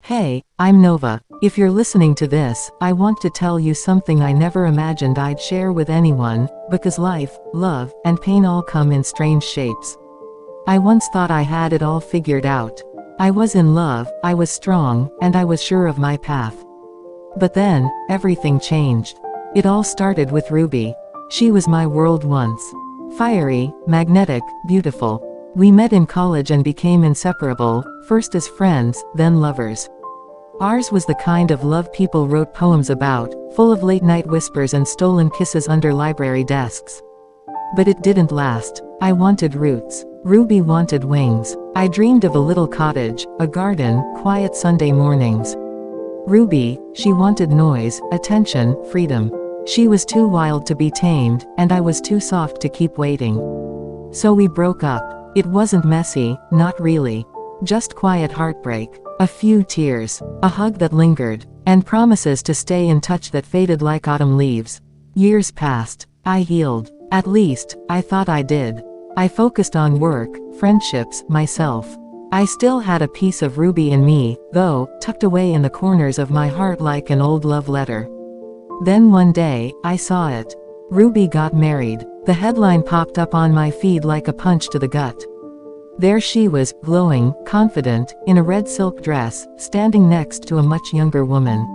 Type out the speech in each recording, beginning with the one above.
Hey, I'm Nova. If you're listening to this, I want to tell you something I never imagined I'd share with anyone, because life, love, and pain all come in strange shapes. I once thought I had it all figured out. I was in love, I was strong, and I was sure of my path. But then, everything changed. It all started with Ruby. She was my world once. Fiery, magnetic, beautiful. We met in college and became inseparable, first as friends, then lovers. Ours was the kind of love people wrote poems about, full of late-night whispers and stolen kisses under library desks. But it didn't last. I wanted roots. Ruby wanted wings. I dreamed of a little cottage, a garden, quiet Sunday mornings. Ruby, she wanted noise, attention, freedom. She was too wild to be tamed, and I was too soft to keep waiting. So we broke up. It wasn't messy, not really. Just quiet heartbreak. A few tears, a hug that lingered, and promises to stay in touch that faded like autumn leaves. Years passed. I healed. At least, I thought I did. I focused on work, friendships, myself. I still had a piece of Ruby in me, though, tucked away in the corners of my heart like an old love letter. Then one day, I saw it. Ruby got married. The headline popped up on my feed like a punch to the gut. There she was, glowing, confident, in a red silk dress, standing next to a much younger woman.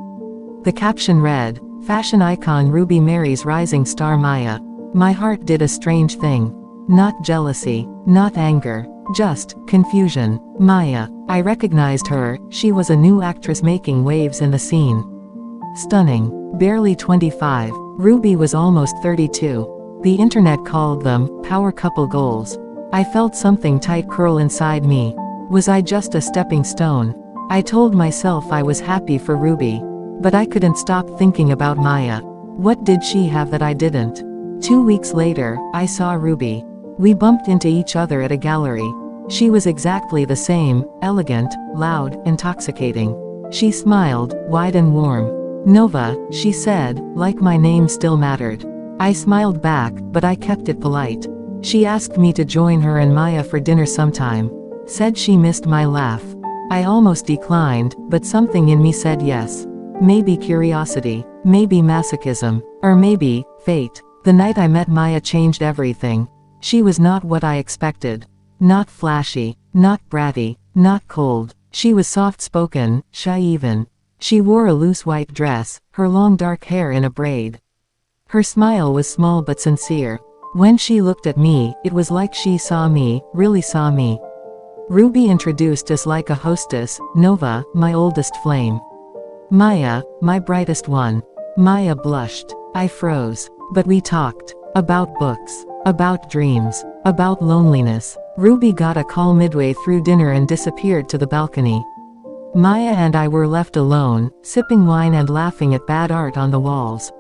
The caption read, "Fashion icon Ruby marries rising star Maya." My heart did a strange thing. Not jealousy, not anger, just confusion. Maya. I recognized her. She was a new actress making waves in the scene. Stunning. Barely 25. Ruby was almost 32. The internet called them power couple goals. I felt something tight curl inside me. Was I just a stepping stone? I told myself I was happy for Ruby. But I couldn't stop thinking about Maya. What did she have that I didn't? 2 weeks later, I saw Ruby. We bumped into each other at a gallery. She was exactly the same, elegant, loud, intoxicating. She smiled, wide and warm. "Nova," she said, like my name still mattered. I smiled back, but I kept it polite. She asked me to join her and Maya for dinner sometime. Said she missed my laugh. I almost declined, but something in me said yes. Maybe curiosity, maybe masochism, or maybe fate. The night I met Maya changed everything. She was not what I expected. Not flashy, not bratty, not cold. She was soft-spoken, shy even. She wore a loose white dress, her long dark hair in a braid. Her smile was small but sincere. When she looked at me, it was like she saw me, really saw me. Ruby introduced us like a hostess, Nova, my oldest flame. Maya, my brightest one. Maya blushed. I froze. But we talked. About books. About dreams. About loneliness. Ruby got a call midway through dinner and disappeared to the balcony. Maya and I were left alone, sipping wine and laughing at bad art on the walls.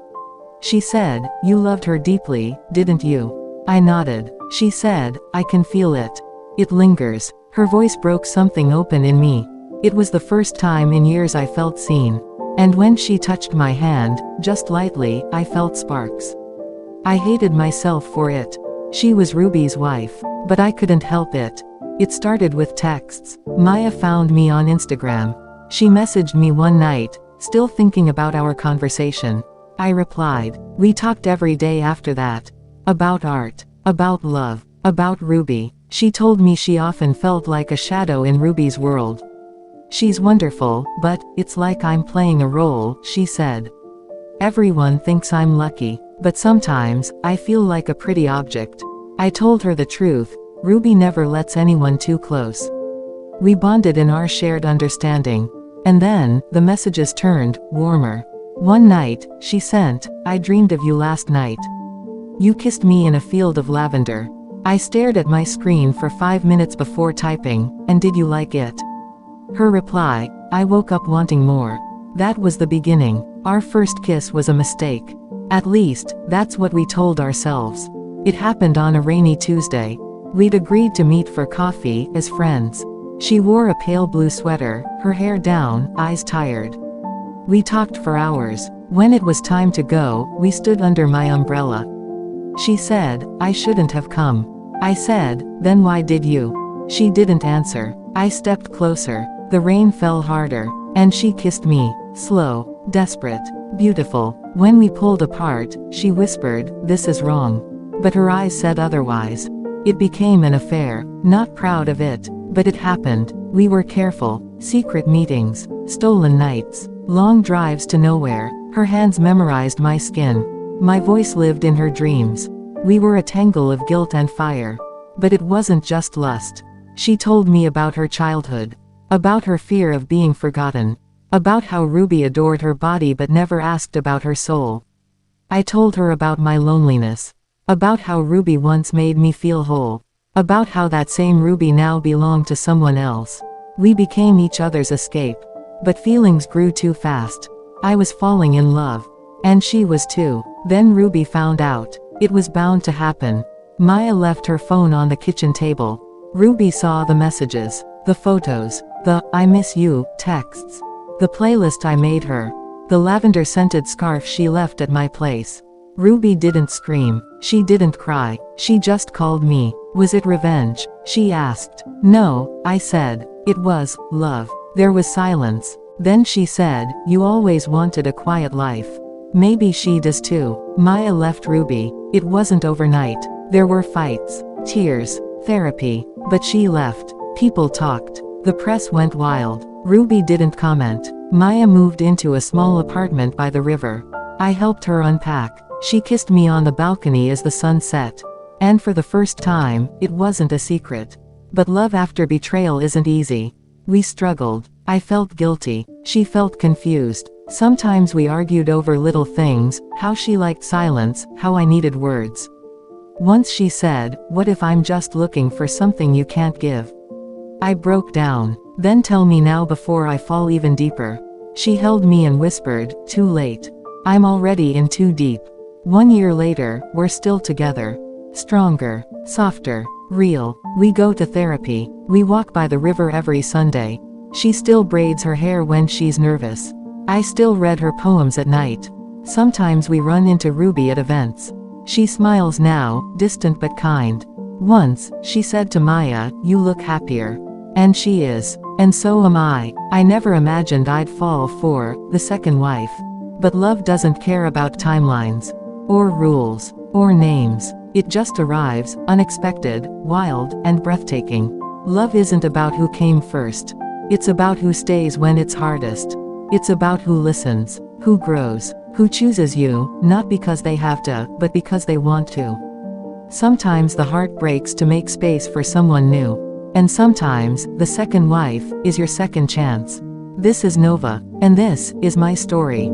She said, "You loved her deeply, didn't you?" I nodded. She said, "I can feel it. It lingers." Her voice broke something open in me. It was the first time in years I felt seen. And when she touched my hand, just lightly, I felt sparks. I hated myself for it. She was Ruby's wife. But I couldn't help it. It started with texts. Maya found me on Instagram. She messaged me one night, still thinking about our conversation. I replied. We talked every day after that. About art. About love. About Ruby. She told me she often felt like a shadow in Ruby's world. "She's wonderful, but it's like I'm playing a role," she said. "Everyone thinks I'm lucky, but sometimes I feel like a pretty object." I told her the truth. Ruby never lets anyone too close. We bonded in our shared understanding. And then, the messages turned warmer. One night, she sent, "I dreamed of you last night. You kissed me in a field of lavender." I stared at my screen for 5 minutes before typing, "And did you like it?" Her reply, "I woke up wanting more." That was the beginning. Our first kiss was a mistake. At least, that's what we told ourselves. It happened on a rainy Tuesday. We'd agreed to meet for coffee, as friends. She wore a pale blue sweater, her hair down, eyes tired. We talked for hours. When it was time to go, we stood under my umbrella. She said, "I shouldn't have come." I said, "Then why did you?" She didn't answer. I stepped closer. The rain fell harder. And she kissed me. Slow, desperate, beautiful. When we pulled apart, she whispered, "This is wrong." But her eyes said otherwise. It became an affair. Not proud of it, but it happened. We were careful. Secret meetings, stolen nights, long drives to nowhere. Her hands memorized my skin. My voice lived in her dreams. We were a tangle of guilt and fire. But it wasn't just lust. She told me about her childhood. About her fear of being forgotten. About how Ruby adored her body but never asked about her soul. I told her about my loneliness. About how Ruby once made me feel whole. About how that same Ruby now belonged to someone else. We became each other's escape. But feelings grew too fast. I was falling in love. And she was too. Then Ruby found out. It was bound to happen. Maya left her phone on the kitchen table. Ruby saw the messages, the photos, the "I miss you" texts. The playlist I made her. The lavender-scented scarf she left at my place. Ruby didn't scream. She didn't cry. She just called me. Was it revenge? She asked. No, I said. It was love. There was silence. Then she said, "You always wanted a quiet life. Maybe she does too." Maya left Ruby. It wasn't overnight. There were fights, tears, therapy. But she left. People talked. The press went wild. Ruby didn't comment. Maya moved into a small apartment by the river. I helped her unpack. She kissed me on the balcony as the sun set. And for the first time, it wasn't a secret. But love after betrayal isn't easy. We struggled. I felt guilty. She felt confused. Sometimes we argued over little things, how she liked silence, how I needed words. Once she said, "What if I'm just looking for something you can't give?" I broke down. "Then tell me now before I fall even deeper." She held me and whispered, "Too late. I'm already in too deep." 1 year later, we're still together. Stronger, softer, real. We go to therapy. We walk by the river every Sunday. She still braids her hair when she's nervous. I still read her poems at night. Sometimes we run into Ruby at events. She smiles now, distant but kind. Once, she said to Maya, "You look happier." And she is. And so am I. I never imagined I'd fall for the second wife. But love doesn't care about timelines. Or rules. Or names. It just arrives, unexpected, wild, and breathtaking. Love isn't about who came first. It's about who stays when it's hardest. It's about who listens, who grows, who chooses you, not because they have to, but because they want to. Sometimes the heart breaks to make space for someone new. And sometimes, the second wife is your second chance. This is Nova, and this is my story.